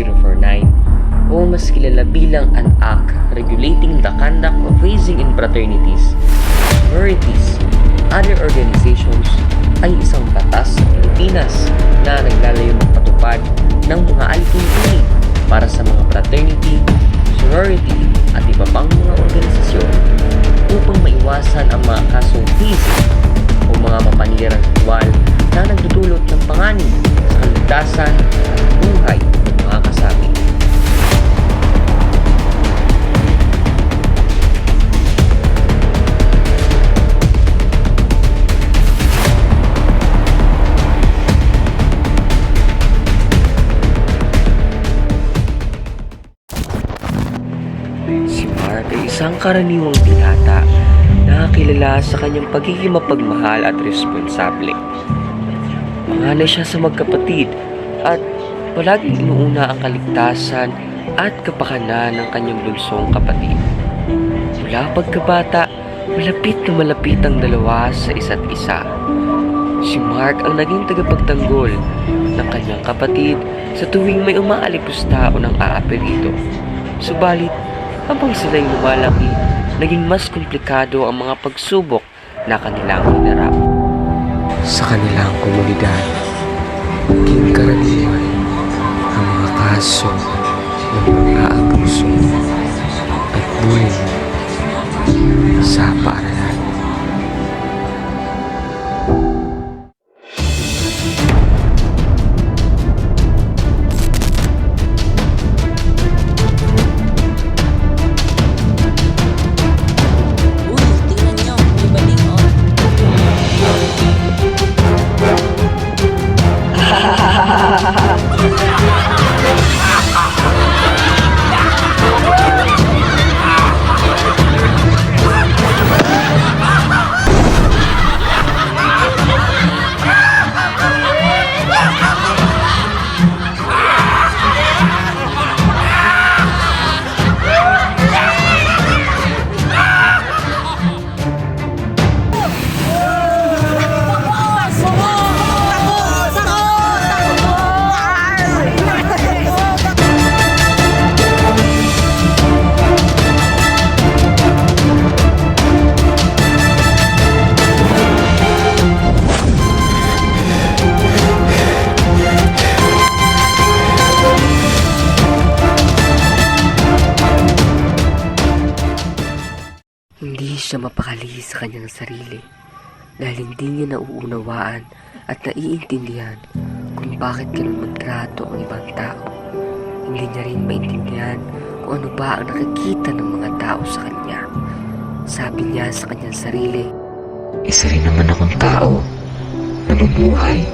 1049 o mas kilala bilang an act regulating the conduct of raising in fraternities, sororities, other organizations ay isang batas sa Pilipinas na naglalayo magpatupad ng mga alituntunin para sa mga fraternity, sorority at iba pang mga organisasyon upang maiwasan ang mga kasong teasing o mga mapanirang ritual na nagdudulot ng panganib sa kaligtasan at buhay ng mga kasapi. Si Mark ay isang karaniwang binata na kilala sa kanyang pagiging mapagmahal at responsable. Panganay siya sa magkapatid at palaging inuuna ang kaligtasan at kapakanan ng kanyang bunsong kapatid. Mula pagkabata, malapit na malapit ang dalawa sa isa't isa. Si Mark ang naging tagapagtanggol ng kanyang kapatid sa tuwing may umaalipusta o nang aapelito. Subalit, habang sila'y lumalaki, naging mas komplikado ang mga pagsubok na kanilang hinarap. Sa kanilang komunidad, naging karaniwan ang mga kaso ng mga abuso at bullying sa paaralan. Hindi siya mapakali sa kanyang sarili dahil hindi niya nauunawaan at naiintindihan kung bakit ganun magtrato ang ibang tao. Hindi niya rin maintindihan kung ano ba ang nakikita ng mga tao sa kanya. Sabi niya sa kanyang sarili, isa rin naman akong tao, namumuhay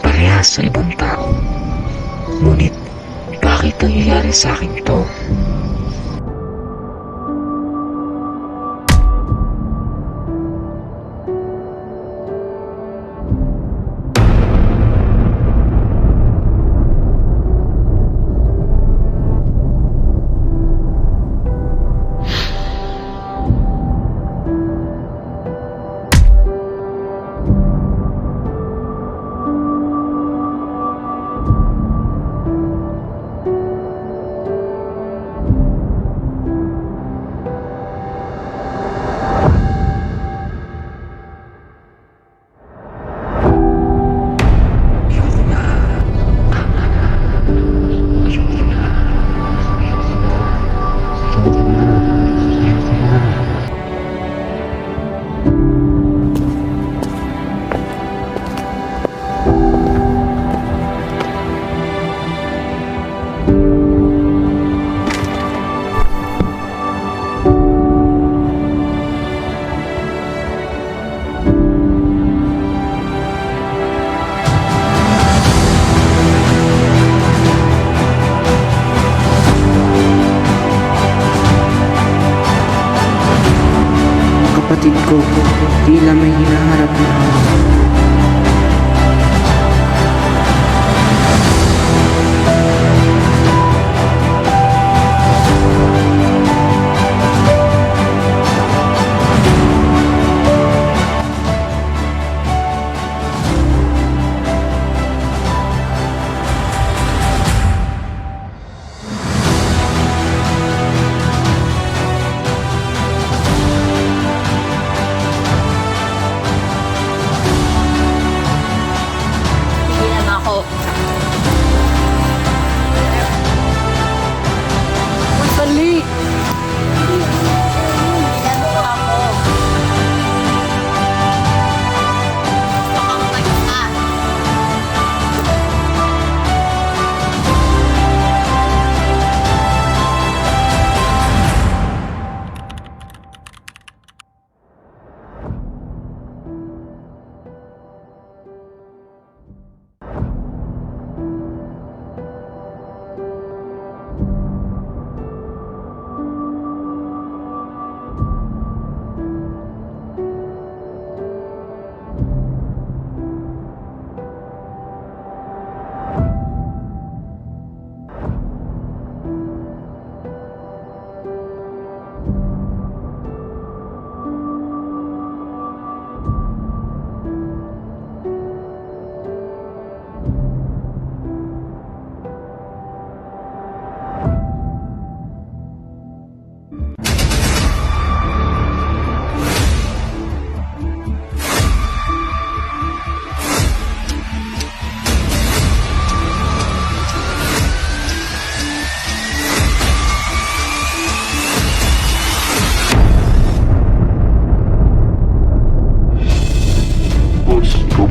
parehas sa ibang tao. Ngunit bakit nangyayari sa akin to? Kapatid ko, tila may hinaharap na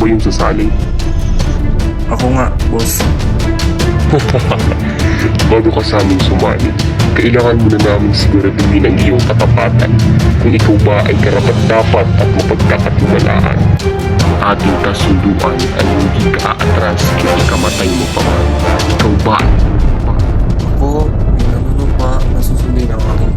ba yung sasali? Ako nga, boss. Bago ka sa amin sumali, kailangan mo na namin siguraduhin ang iyong katapatan kung ikaw ba ay karapat-dapat at mapagkakatiwalaan. Ang ating kasunduan ay hindi ka aatras kung ikamatay mo pa man. Ikaw ba? Ako, may nanunumpa na susundin ang aking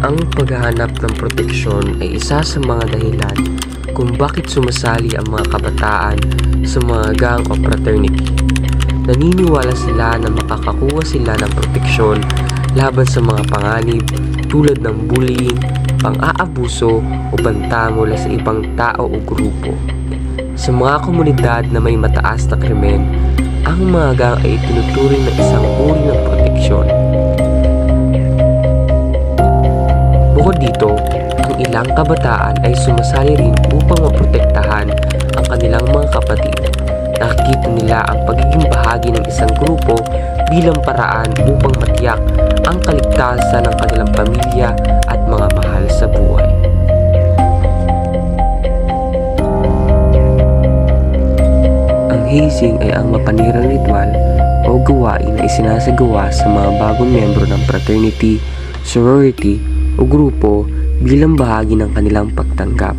Ang paghahanap ng proteksyon ay isa sa mga dahilan kung bakit sumasali ang mga kabataan sa mga gang o fraternity. Naniniwala sila na makakakuha sila ng proteksyon laban sa mga panganib tulad ng bullying, pang-aabuso o banta mula sa ibang tao o grupo. Sa mga komunidad na may mataas na krimen, ang mga gang ay itinuturing na isang uri ng proteksyon. Bukod dito, ang ilang kabataan ay sumasali rin upang maprotektahan ang kanilang mga kapatid. Nakikita nila ang pagiging bahagi ng isang grupo bilang paraan upang matiyak ang kaligtasan ng kanilang pamilya at mga mahal sa buhay. Ang hazing ay ang mapanirang ritual o gawain na isinasagawa sa mga bagong miyembro ng fraternity, sorority o grupo bilang bahagi ng kanilang pagtanggap.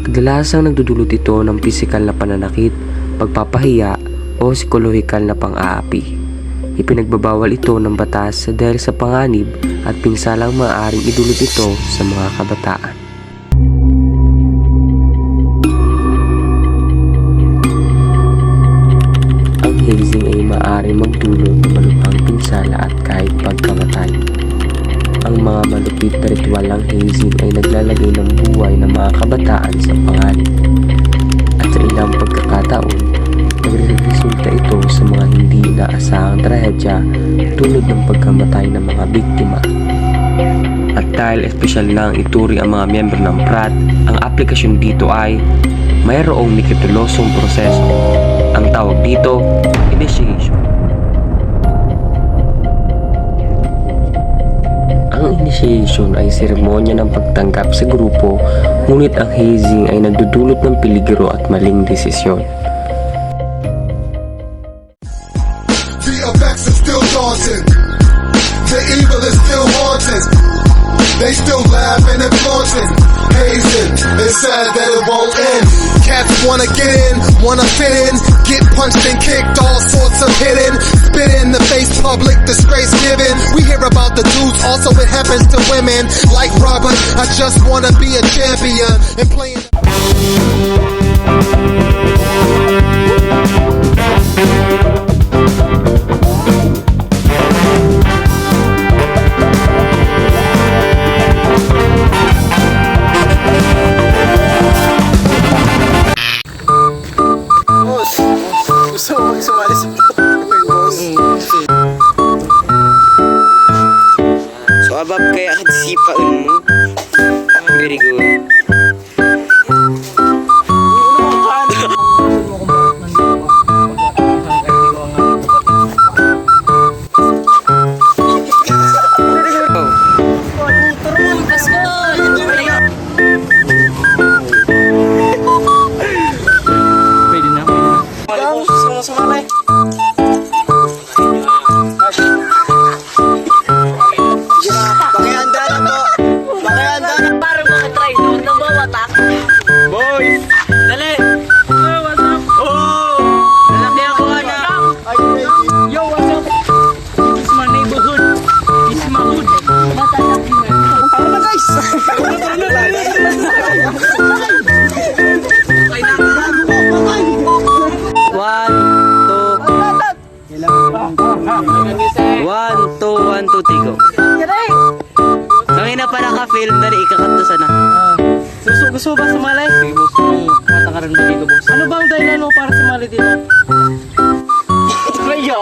Kadalasang nagdudulot ito ng pisikal na pananakit, pagpapahiya o psikolohikal na pang-aapi. Ipinagbabawal ito ng batas dahil sa panganib at pinsalang maaaring idulot ito sa mga kabataan. Ang hazing ay maaaring magdulot ng malubhang pinsala at kahit pagkamatay. Ang mga malupit na ritual ng hazing ay naglalagay ng buhay ng mga kabataan sa panganib. At sa ilang pagkakataon, nagresulta ito sa mga hindi inaasahang trahedya tulad ng pagkamatay ng mga biktima. At dahil espesyal na ang ituring ang mga miyembro ng frat, ang aplikasyon dito ay mayroong mikitulosong proseso. Ang tawag dito, initiation. Ang initiation ay seremonya ng pagtanggap sa grupo, ngunit ang hazing ay nagdudulot ng peligro at maling desisyon. The effects are still daunting. The evil is still haunting. They still laughing and flaunting. Hazing, it's sad that it won't end. Cats wanna get in, wanna fit in, get punched and kicked, all sorts of hitting. Spit in the face, public disgrace given. We hear about the dudes, also it happens to women. Like Robert, I just wanna be a champion and playing. Gusto mo sumali sa boss? So abab kaya sipain mo. Very good. One, two, tigo. Kangina pa naka-film dali ikakanto sana. Gusto mo ba sumali? Sige boss, mata ka rin ba dito boss? Ano ba ang dahilan mo para sumali dito? Kaya!